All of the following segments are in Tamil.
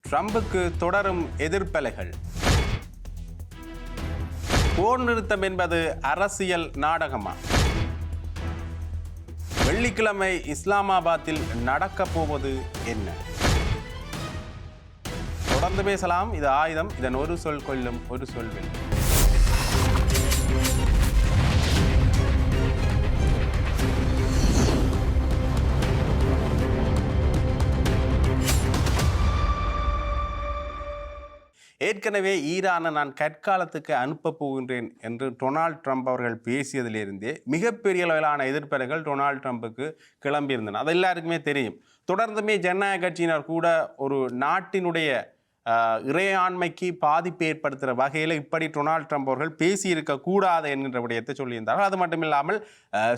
ட்ரம்புக்கு தொடரும் எதிர்ப்பலைகள். போர் நிறுத்தம் என்பது அரசியல் நாடகமா? வெள்ளிக்கிழமை இஸ்லாமாபாத்தில் நடக்கப் போவது என்ன? தொடர்ந்து பேசலாம். இது ஆயுதம். இதன் ஒரு சொல் கொல்லும், ஒரு சொல் வெல்லும். ஏற்கனவே ஈரானை நான் கற்காலத்துக்கு அனுப்பப் போகின்றேன் என்று டொனால்ட் ட்ரம்ப் அவர்கள் பேசியதிலிருந்தே மிகப்பெரிய அளவிலான எதிர்ப்பலைகள் டொனால்ட் ட்ரம்புக்கு கிளம்பியிருந்தன. அது எல்லாருக்குமே தெரியும். தொடர்ந்துமே ஜனநாயக கட்சியினர் கூட ஒரு நாட்டினுடைய இறையாண்மைக்கு பாதிப்பு ஏற்படுத்துகிற வகையில் இப்படி டொனால்ட் ட்ரம்ப் அவர்கள் பேசியிருக்கக்கூடாது என்கின்ற விடயத்தை சொல்லியிருந்தார்கள். அது மட்டும் இல்லாமல்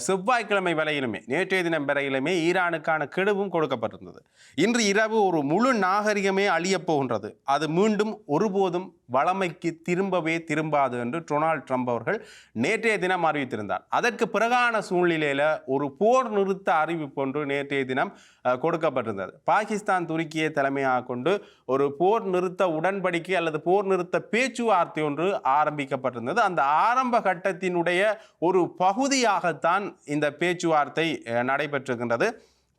செவ்வாய்க்கிழமை வரையிலுமே, நேற்றைய தினம் வரையிலுமே ஈரானுக்கான கெடுவும் கொடுக்கப்பட்டிருந்தது. இன்று இரவு ஒரு முழு நாகரிகமே அழியப் போகின்றது, அது மீண்டும் ஒருபோதும் வளமைக்கு திரும்பவே திரும்பாது என்று டொனால்ட் ட்ரம்ப் அவர்கள் நேற்றைய தினம் அறிவித்திருந்தார். அதற்கு பிறகான சூழ்நிலையில் ஒரு போர் நிறுத்த அறிவிப்பு ஒன்று நேற்றைய தினம் கொடுக்கப்பட்டிருந்தது. பாகிஸ்தான் துருக்கியை தலைமையாக கொண்டு ஒரு போர் நிறுத்த உடன்படிக்கை அல்லது போர் நிறுத்த பேச்சுவார்த்தை ஒன்று ஆரம்பிக்கப்பட்டிருந்தது. அந்த ஆரம்ப கட்டத்தினுடைய ஒரு பகுதியாகத்தான் இந்த பேச்சுவார்த்தை நடைபெற்றிருக்கின்றது.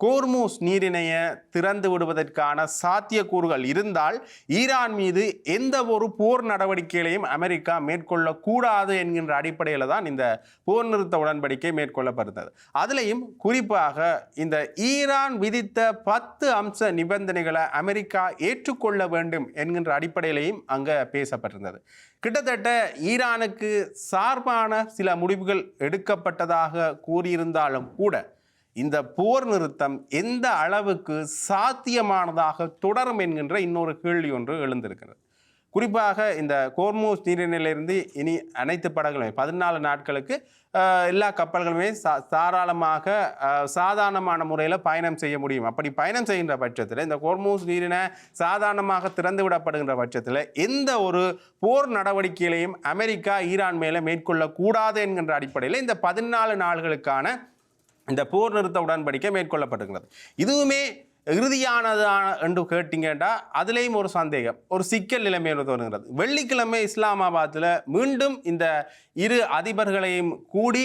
கோர்மூஸ் நீரிணையை திறந்து விடுவதற்கான சாத்தியக்கூறுகள் இருந்தால் ஈரான் மீது எந்த ஒரு போர் நடவடிக்கைகளையும் அமெரிக்கா மேற்கொள்ளக்கூடாது என்கின்ற அடிப்படையில் தான் இந்த போர் நிறுத்த உடன்படிக்கை மேற்கொள்ளப்படுகிறது. அதிலையும் குறிப்பாக இந்த ஈரான் விதித்த 10 அம்ச நிபந்தனைகளை அமெரிக்கா ஏற்றுக்கொள்ள வேண்டும் என்கின்ற அடிப்படையிலையும் அங்கே பேசப்பட்டிருந்தது. கிட்டத்தட்ட ஈரானுக்கு சார்பான சில முடிவுகள் எடுக்கப்பட்டதாக கூறியிருந்தாலும் கூட இந்த போர் நிறுத்தம் எந்த அளவுக்கு சாத்தியமானதாக தொடரும் என்கின்ற இன்னொரு கேள்வி ஒன்று எழுந்திருக்கிறது. குறிப்பாக இந்த கோர்மூஸ் நீரிணையிலிருந்து இனி அனைத்து படகுகளுமே 14 நாட்களுக்கு எல்லா கப்பல்களுமே தாராளமாக சாதாரணமான முறையில் பயணம் செய்ய முடியும். அப்படி பயணம் செய்கின்ற பட்சத்தில் இந்த கோர்மூஸ் நீரிணை சாதாரணமாக திறந்து விடப்படுகின்ற பட்சத்தில் எந்த ஒரு போர் நடவடிக்கைகளையும் அமெரிக்கா ஈரான் மேலே மேற்கொள்ளக்கூடாது என்கின்ற அடிப்படையில் இந்த 14 நாள்களுக்கான இந்த போர் நிறுத்த உடன்படிக்கை மேற்கொள்ளப்பட்டிருக்கிறது. இதுவுமே இறுதியானதான என்று கேட்டீங்கன்னா அதுலேயும் ஒரு சந்தேகம், ஒரு சிக்கல் நிலைமை வருகிறது. வெள்ளிக்கிழமை இஸ்லாமாபாத்தில் மீண்டும் இந்த இரு அதிபர்களையும் கூடி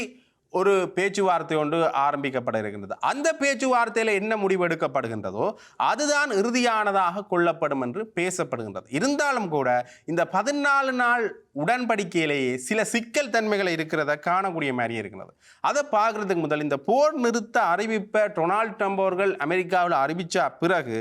ஒரு பேச்சுவார்த்தை ஒன்று ஆரம்பிக்கப்பட இருக்கின்றது. அந்த பேச்சுவார்த்தையில் என்ன முடிவு எடுக்கப்படுகின்றதோ அதுதான் இறுதியானதாக கொள்ளப்படும் என்று பேசப்படுகின்றது. இருந்தாலும் கூட இந்த 14 நாள் உடன்படிக்கையிலேயே சில சிக்கல் தன்மைகளை இருக்கிறத காணக்கூடிய மாதிரி இருக்கிறது. அதை பார்க்கறதுக்கு முதல் இந்த போர் நிறுத்த அறிவிப்பை டொனால்ட் ட்ரம்ப் அவர்கள் அமெரிக்காவில் அறிவித்த பிறகு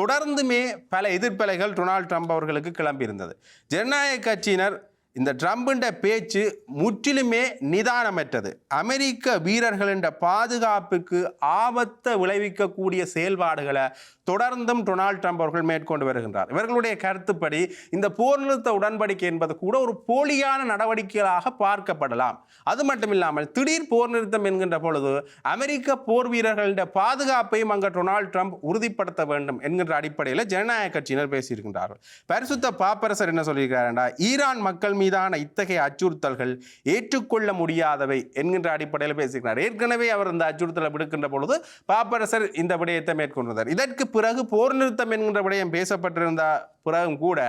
தொடர்ந்துமே பல எதிர்ப்பலைகள் டொனால்ட் ட்ரம்ப் அவர்களுக்கு கிளம்பியிருந்தது. ஜனநாயக கட்சியினர் இந்த ட்ரம்புண்ட பேச்சு முற்றிலுமே நிதானமற்றது, அமெரிக்க வீரர்களின் பாதுகாப்புக்கு ஆபத்தை விளைவிக்கக்கூடிய செயல்பாடுகளை தொடர்ந்தும் டொனால்ட் ட்ரம்ப் அவர்கள் மேற்கொண்டு வருகின்றார். இவர்களுடைய கருத்துப்படி இந்த போர் நிறுத்த உடன்படிக்கை என்பது கூட ஒரு போலியான நடவடிக்கைகளாக பார்க்கப்படலாம். அது மட்டும் இல்லாமல் திடீர் போர் நிறுத்தம் என்கின்ற பொழுது அமெரிக்க போர் வீரர்களின் பாதுகாப்பையும் அங்கே டொனால்ட் ட்ரம்ப் உறுதிப்படுத்த வேண்டும் என்கின்ற அடிப்படையில் ஜனநாயக கட்சியினர் பேசியிருக்கின்றார்கள். பரிசுத்த பாப்பரசர் என்ன சொல்லியிருக்கிறார், ஈரான் மக்கள் மீதான இத்தகைய அச்சுறுத்தல்கள் ஏற்றுக்கொள்ள முடியாதவை என்கின்ற அடிப்படையில் பேசுகிறார். ஏற்கனவே அவர் இந்த அச்சுறுத்தலை விடுக்கின்ற பொழுது பாப்பரசர் இந்த விடயத்தை மேற்கொண்டார். இதற்கு பிறகு போர் நிறுத்தம் என்கின்ற விடயம் பேசப்பட்டிருந்த பிறகும் கூட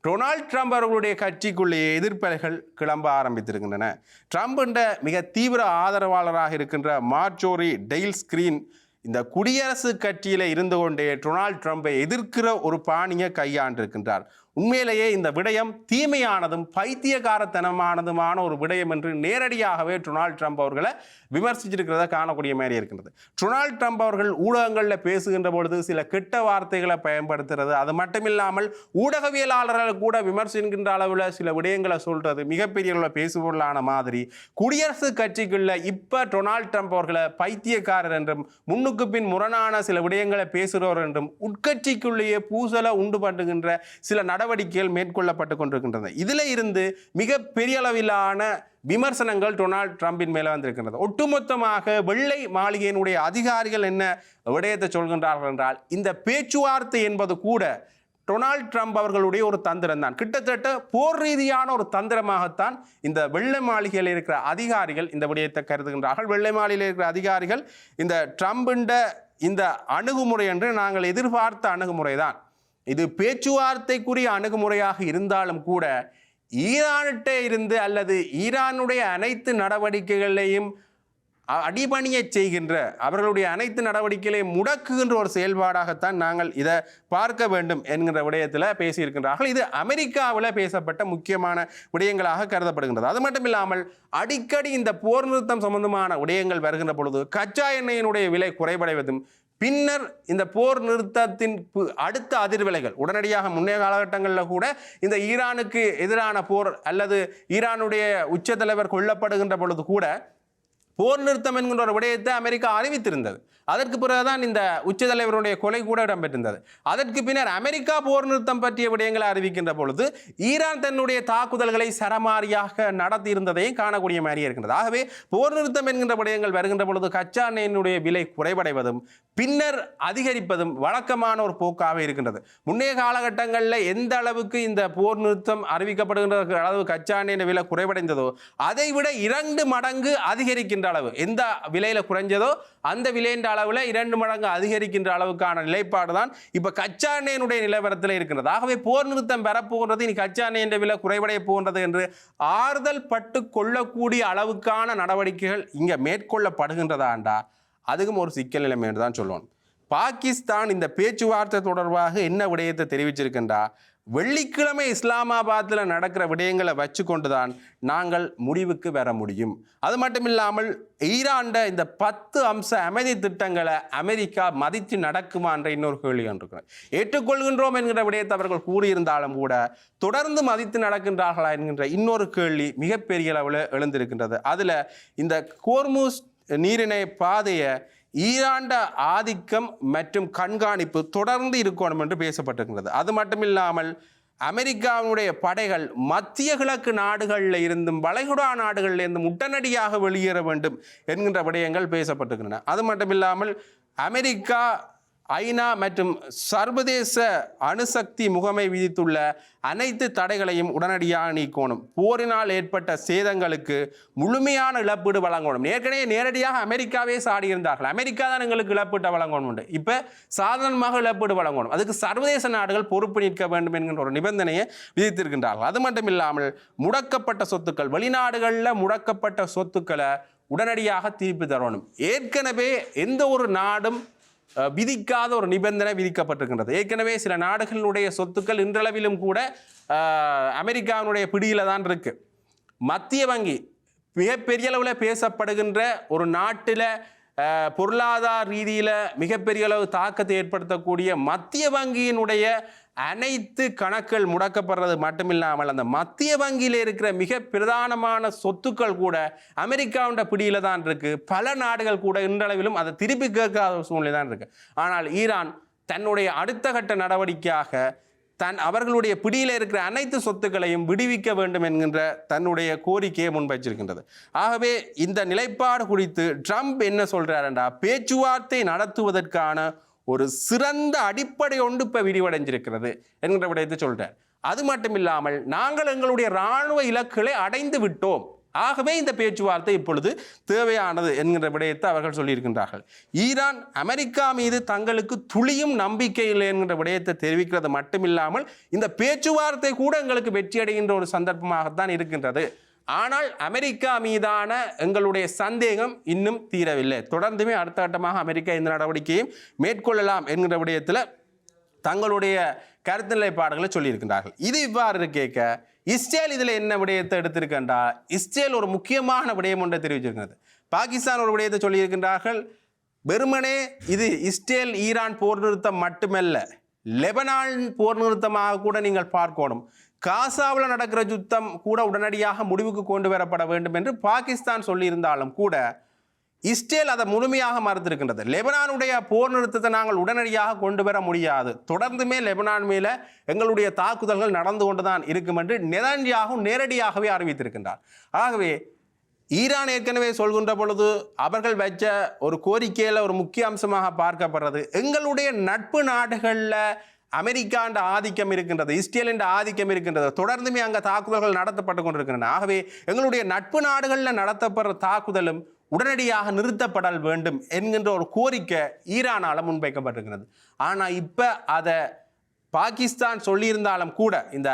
டொனால்ட் ட்ரம்ப் அவர்களுடைய கட்சிக்குள்ளேயே எதிர்ப்பலைகள் கிளம்ப ஆரம்பித்திருக்கின்றன. ட்ரம்ப் மிக தீவிர ஆதரவாளராக இருக்கின்ற மார்ஜோரி டெயில் ஸ்கிரீன் இந்த குடியரசு கட்சியில் இருந்து கொண்டே டொனால்ட் ட்ரம்பை எதிர்க்கிற ஒரு பாணியை கையாண்டிருக்கின்றார். உண்மையிலேயே இந்த விடயம் தீமையானதும் பைத்தியகாரத்தனமானதுமான ஒரு விடயம் என்று நேரடியாகவே டொனால்ட் ட்ரம்ப் அவர்களை விமர்சிச்சிருக்கிறத காணக்கூடிய மாதிரி இருக்கின்றது. டொனால்ட் ட்ரம்ப் அவர்கள் ஊடகங்களில் பேசுகின்ற பொழுது சில கெட்ட வார்த்தைகளை பயன்படுத்துறது, அது மட்டுமில்லாமல் ஊடகவியலாளர்கள் கூட விமர்சிக்கின்ற அளவில் சில விடயங்களை சொல்றது, மிகப்பெரிய அளவில் பேசுபொருளான மாதிரி குடியரசு கட்சிக்குள்ள இப்போ டொனால்ட் ட்ரம்ப் அவர்களை பைத்தியக்காரர் என்றும் முன்னுக்கு பின் முரணான சில விடயங்களை பேசுகிறவர் என்றும் உட்கட்சிக்குள்ளேயே பூசலை உண்டு பண்ணுகின்ற சில நடவடிக்கைகள் மேற்கொள்ளப்பட்டு கொண்டிருக்கின்றன. இதில் இருந்து மிக பெரிய அளவிலான விமர்சனங்கள் டொனால்ட் ட்ரம்பின் மேலே வந்திருக்கின்றது. ஒட்டுமொத்தமாக வெள்ளை மாளிகையினுடைய அதிகாரிகள் என்ன விடயத்தை சொல்கின்றார்கள் என்றால் இந்த பேச்சுவார்த்தை என்பது கூட டொனால்ட் ட்ரம்ப் அவர்களுடைய ஒரு தந்திரம் தான். கிட்டத்தட்ட போர் ரீதியான ஒரு தந்திரமாகத்தான் இந்த வெள்ளை மாளிகையில் இருக்கிற அதிகாரிகள் இந்த விடயத்தை கருதுகின்றார்கள். வெள்ளை மாளிகையில் இருக்கிற அதிகாரிகள் இந்த ட்ரம்பின் இந்த அணுகுமுறை என்று நாங்கள் எதிர்பார்த்த அணுகுமுறை தான். இது பேச்சுவார்த்தைக்குரிய அணுகுமுறையாக இருந்தாலும் கூட ஈரானிட்ட இருந்து அல்லது ஈரானுடைய அனைத்து நடவடிக்கைகளையும் அடிபணிய செய்கின்ற அவர்களுடைய அனைத்து நடவடிக்கைகளையும் முடக்குகின்ற ஒரு செயல்பாடாகத்தான் நாங்கள் இதை பார்க்க வேண்டும் என்கிற விடயத்தில் பேசியிருக்கின்றார்கள். இது அமெரிக்காவில் பேசப்பட்ட முக்கியமான விடயங்களாக கருதப்படுகின்றது. அது மட்டும் இல்லாமல் அடிக்கடி இந்த போர் நிறுத்தம் சம்பந்தமான விடயங்கள் வருகின்ற பொழுது கச்சா எண்ணெயினுடைய விலை குறைவடைவதும் பின்னர் இந்த போர் நிறுத்தத்தின் அடுத்த அதிர்வலைகள் உடனடியாக முன்னைய காலகட்டங்களில் கூட இந்த ஈரானுக்கு எதிரான போர் அல்லது ஈரானுடைய உச்ச தலைவர் கொல்லப்படுகின்ற பொழுது கூட போர் நிறுத்தம் என்கின்ற ஒரு விடயத்தை அமெரிக்கா அறிவித்திருந்தது. அதற்கு பிறகுதான் இந்த உச்ச தலைவருடைய கொலை கூட இடம்பெற்றிருந்தது. அதற்கு பின்னர் அமெரிக்கா போர் நிறுத்தம் பற்றிய விடயங்களை அறிவிக்கின்ற பொழுது ஈரான் தன்னுடைய தாக்குதல்களை சரமாரியாக நடத்தியிருந்ததையும் காணக்கூடிய மாதிரியே இருக்கின்றது. ஆகவே போர் நிறுத்தம் என்கின்ற விடயங்கள் வருகின்ற பொழுது கச்சா எண்ணெயினுடைய விலை குறைவடைவதும் பின்னர் அதிகரிப்பதும் வழக்கமான ஒரு போக்காக இருக்கின்றது. முன்னைய காலகட்டங்களில் எந்த அளவுக்கு இந்த போர் நிறுத்தம் அறிவிக்கப்படுகின்ற அளவு கச்சா எண்ணெயின் விலை குறைவடைந்ததோ அதை விட 2 மடங்கு அதிகரிக்கின்ற அளவு, எந்த விலையில குறைஞ்சதோ அந்த விலையின் அளவில் 2 மடங்கு அதிகரிக்கின்ற அளவுக்கான நிலைப்பாடு தான் இப்ப கச்சா எண்ணெயினுடைய நிலவரத்தில் இருக்கின்றது. ஆகவே போர் நிறுத்தம் பெறப்போகின்றது, இனி கச்சா எண்ணெயின் விலை குறைவடைய போகின்றது என்று ஆறுதல் பட்டு கொள்ளக்கூடிய அளவுக்கான நடவடிக்கைகள் இங்க மேற்கொள்ளப்படுகின்றதாண்டா அதுக்கும் ஒரு சிக்கல் நிலைமை என்று தான் சொல்லுவோம். பாகிஸ்தான் இந்த பேச்சுவார்த்தை தொடர்பாக என்ன விடயத்தை தெரிவிச்சிருக்கின்றா, வெள்ளிக்கிழமை இஸ்லாமாபாத்தில் நடக்கிற விடயங்களை வச்சு கொண்டுதான் நாங்கள் முடிவுக்கு வர முடியும். அது மட்டும் இல்லாமல் ஈரான்ட இந்த 10 அம்ச அமைதி திட்டங்களை அமெரிக்கா மதித்து நடக்குமா என்ற இன்னொரு கேள்வி இருக்கிறோம். ஏற்றுக்கொள்கின்றோம் என்கிற விடயத்தை அவர்கள் கூறியிருந்தாலும் கூட தொடர்ந்து மதித்து நடக்கின்றார்களா என்கின்ற இன்னொரு கேள்வி மிகப்பெரிய அளவில் எழுந்திருக்கின்றது. அதில் இந்த ஹோர்முஸ் நீரிணை பாதையை ஈரான் ஆதிக்கம் மற்றும் கண்காணிப்பு தொடர்ந்து இருக்கணும் என்று பேசப்பட்டிருக்கிறது. அது மட்டுமில்லாமல் அமெரிக்காவினுடைய படைகள் மத்திய கிழக்கு நாடுகளில் இருந்தும் வளைகுடா நாடுகளில் இருந்தும் உடனடியாக வெளியேற வேண்டும் என்கின்ற விடயங்கள் பேசப்பட்டிருக்கின்றன. அது மட்டுமில்லாமல் அமெரிக்கா ஐநா மற்றும் சர்வதேச அணுசக்தி முகமை விதித்துள்ள அனைத்து தடைகளையும் உடனடியாக நீக்கணும். போரினால் ஏற்பட்ட சேதங்களுக்கு முழுமையான இழப்பீடு வழங்கணும். ஏற்கனவே நேரடியாக அமெரிக்காவே சாடியிருந்தார்கள், அமெரிக்கா தான் எங்களுக்கு இழப்பீட்டை வழங்கணும், இப்போ சாதாரணமாக இழப்பீடு வழங்கணும், அதுக்கு சர்வதேச நாடுகள் பொறுப்பு நிற்க வேண்டும் என்கின்ற ஒரு நிபந்தனையை விதித்திருக்கின்றார்கள். அது மட்டும் இல்லாமல் முடக்கப்பட்ட சொத்துக்கள், வெளிநாடுகளில் முடக்கப்பட்ட சொத்துக்களை உடனடியாக திருப்பி தரணும். ஏற்கனவே எந்த ஒரு நாடும் விதிக்காத ஒரு நிபந்தனை விதிக்கப்பட்டிருக்கின்றது. ஏற்கனவே சில நாடுகளுடைய சொத்துக்கள் இன்றளவிலும் கூட அமெரிக்காவினுடைய பிடியில தான் இருக்கு. மத்திய வங்கி மிகப்பெரிய அளவில் பேசப்படுகின்ற ஒரு நாட்டில் பொருளாதார ரீதியில் மிகப்பெரிய அளவு தாக்கத்தை ஏற்படுத்தக்கூடிய மத்திய வங்கியினுடைய அனைத்து கணக்குகள் முடக்கப்படுறது மட்டுமில்லாமல் அந்த மத்திய வங்கியில் இருக்கிற மிக பிரதானமான சொத்துக்கள் கூட அமெரிக்காவோட பிடியில தான் இருக்கு. பல நாடுகள் கூட இன்றளவிலும் அதை திருப்பி கேட்காத சூழ்நிலை தான் இருக்கு. ஆனால் ஈரான் தன்னுடைய அடுத்த கட்ட நடவடிக்கையாக அவர்களுடைய பிடியில் இருக்கிற அனைத்து சொத்துக்களையும் விடுவிக்க வேண்டும் என்கின்ற தன்னுடைய கோரிக்கையை முன்வைச்சிருக்கின்றது. ஆகவே இந்த நிலைப்பாடு குறித்து ட்ரம்ப் என்ன சொல்றாருண்டா, பேச்சுவார்த்தை நடத்துவதற்கான ஒரு சிறந்த அடிப்படை ஒன்று இப்போ விரிவடைஞ்சிருக்கிறது என்கிற விடயத்தை சொல்றார். அது மட்டும் இல்லாமல் நாங்கள் எங்களுடைய இராணுவ இலக்குகளை அடைந்து விட்டோம், ஆகவே இந்த பேச்சுவார்த்தை இப்பொழுது தேவையானது என்கிற விடயத்தை அவர்கள் சொல்லியிருக்கின்றார்கள். ஈரான் அமெரிக்கா மீது தங்களுக்கு துளியும் நம்பிக்கை இல்லை என்கிற விடயத்தை தெரிவிக்கிறது மட்டுமில்லாமல் இந்த பேச்சுவார்த்தை கூட எங்களுக்கு வெற்றியடைகின்ற ஒரு சந்தர்ப்பமாகத்தான் இருக்கின்றது. ஆனால் அமெரிக்கா மீதான எங்களுடைய சந்தேகம் இன்னும் தீரவில்லை. தொடர்ந்துமே அடுத்த கட்டமாக அமெரிக்கா இந்த நடவடிக்கையும் மேற்கொள்ளலாம் என்கிற விடயத்தில் தங்களுடைய கருத்து நிலைப்பாடுகளை சொல்லியிருக்கின்றார்கள். இது இவ்வாறு கேட்க இஸ்ரேல் இதில் என்ன விடயத்தை எடுத்திருக்கின்றா, இஸ்ரேல் ஒரு முக்கியமான விடயம் ஒன்றை தெரிவிச்சிருக்கிறது. பாகிஸ்தான் ஒரு விடயத்தை சொல்லியிருக்கின்றார்கள். வெறுமனே இது இஸ்ரேல் ஈரான் போர் நிறுத்தம் மட்டுமல்ல, லெபனான் போர் நிறுத்தமாக கூட நீங்கள் பார்க்கணும். காசாவில் நடக்கிற யுத்தம் கூட உடனடியாக முடிவுக்கு கொண்டு வரப்பட வேண்டும் என்று பாகிஸ்தான் சொல்லியிருந்தாலும் கூட இஸ்ரேல் அதை முழுமையாக மறுத்திருக்கின்றது. லெபனானுடைய போர் நிறுத்தத்தை நாங்கள் உடனடியாக கொண்டு வர முடியாது, தொடர்ந்துமே லெபனான் மேலே எங்களுடைய தாக்குதல்கள் நடந்து கொண்டுதான் இருக்கும் என்று நெதன்யாஹு நேரடியாகவே அறிவித்திருக்கின்றார். ஆகவே ஈரான் ஏற்கனவே சொல்கின்ற பொழுது அவர்கள் வச்ச ஒரு கோரிக்கையில் ஒரு முக்கிய அம்சமாக பார்க்கப்படுறது, எங்களுடைய நட்பு நாடுகளில் அமெரிக்காண்ட ஆதிக்கம் இருக்கின்றது, இஸ்ரேலின் ஆதிக்கம் இருக்கின்றது, தொடர்ந்துமே அங்கே தாக்குதல்கள் நடத்தப்பட்டு கொண்டிருக்கின்றன. ஆகவே எங்களுடைய நட்பு நாடுகளில் நடத்தப்படுற தாக்குதலும் உடனடியாக நிறுத்தப்படல் வேண்டும் என்கின்ற ஒரு கோரிக்கை ஈரானால் முன்வைக்கப்பட்டிருக்கிறது. ஆனால் இப்போ அதை பாகிஸ்தான் சொல்லியிருந்தாலும் கூட இந்த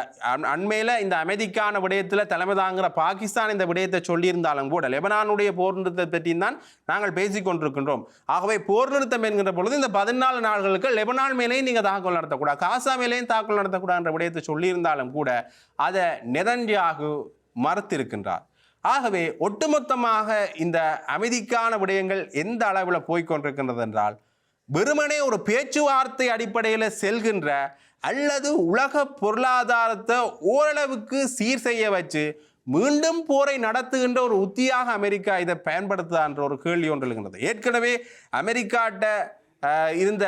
அண்மையில் இந்த அமைதிக்கான விடயத்தில் தலைமை தாங்குகிற பாகிஸ்தான் இந்த விடயத்தை சொல்லியிருந்தாலும் கூட லெபனானுடைய போர் நிறுத்தத்தை பற்றியும் தான் நாங்கள் பேசிக் கொண்டிருக்கின்றோம். ஆகவே போர் நிறுத்தம் என்கின்ற பொழுது இந்த 14 நாட்களுக்கு லெபனான் மேலேயும் நீங்கள் தாக்குதல் நடத்தக்கூடாது, காசா மேலேயும் தாக்குதல் நடத்தக்கூடாது என்ற விடயத்தை சொல்லியிருந்தாலும் கூட அதை நெதன்யாகு மறுத்திருக்கின்றார். ஆகவே ஒட்டுமொத்தமாக இந்த அமைதிக்கான விடயங்கள் எந்த அளவில் போய்கொண்டிருக்கின்றது என்றால் வெறுமனே ஒரு பேச்சுவார்த்தை அடிப்படையில் செல்கின்ற அல்லது உலக பொருளாதாரத்தை ஓரளவுக்கு சீர் செய்ய வச்சு மீண்டும் போரை நடத்துகின்ற ஒரு உத்தியாக அமெரிக்கா இதை பயன்படுத்துதா என்ற ஒரு கேள்வி ஒன்று எழுகின்றது. ஏற்கனவே அமெரிக்காட்ட இருந்த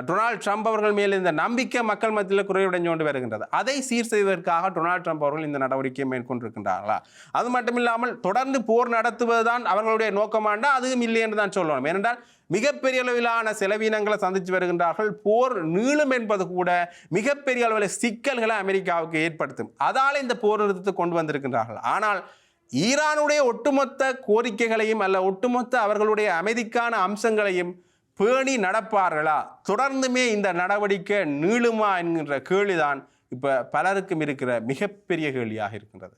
டொனால்ட் ட்ரம்ப் அவர்கள் மேல் இந்த நம்பிக்கை மக்கள் மத்தியில் குறைவடைஞ்சு கொண்டு வருகின்றது. அதை சீர் செய்வதற்காக டொனால்ட் ட்ரம்ப் அவர்கள் இந்த நடவடிக்கையை மேற்கொண்டிருக்கின்றார்களா? அது மட்டும் இல்லாமல் தொடர்ந்து போர் நடத்துவதுதான் அவர்களுடைய நோக்கமாண்டா அதுவும் இல்லை என்று தான் சொல்லணும். ஏனென்றால் மிகப்பெரிய அளவிலான செலவீனங்களை சந்தித்து வருகின்றார்கள். போர் நீளும் என்பது கூட மிகப்பெரிய அளவில் சிக்கல்களை அமெரிக்காவுக்கு ஏற்படுத்தும். அதால் இந்த போர் நிறுத்தத்தை கொண்டு வந்திருக்கின்றார்கள். ஆனால் ஈரானுடைய ஒட்டுமொத்த கோரிக்கைகளையும் அல்ல ஒட்டுமொத்த அவர்களுடைய அமைதிக்கான அம்சங்களையும் பேணி நடப்பார்களா? தொடர்ந்துமே இந்த நடவடிக்கை நீளுமா என்கின்ற கேள்விதான் இப்ப பலருக்கும் இருக்கிற மிகப்பெரிய கேள்வியாக இருக்கின்றது.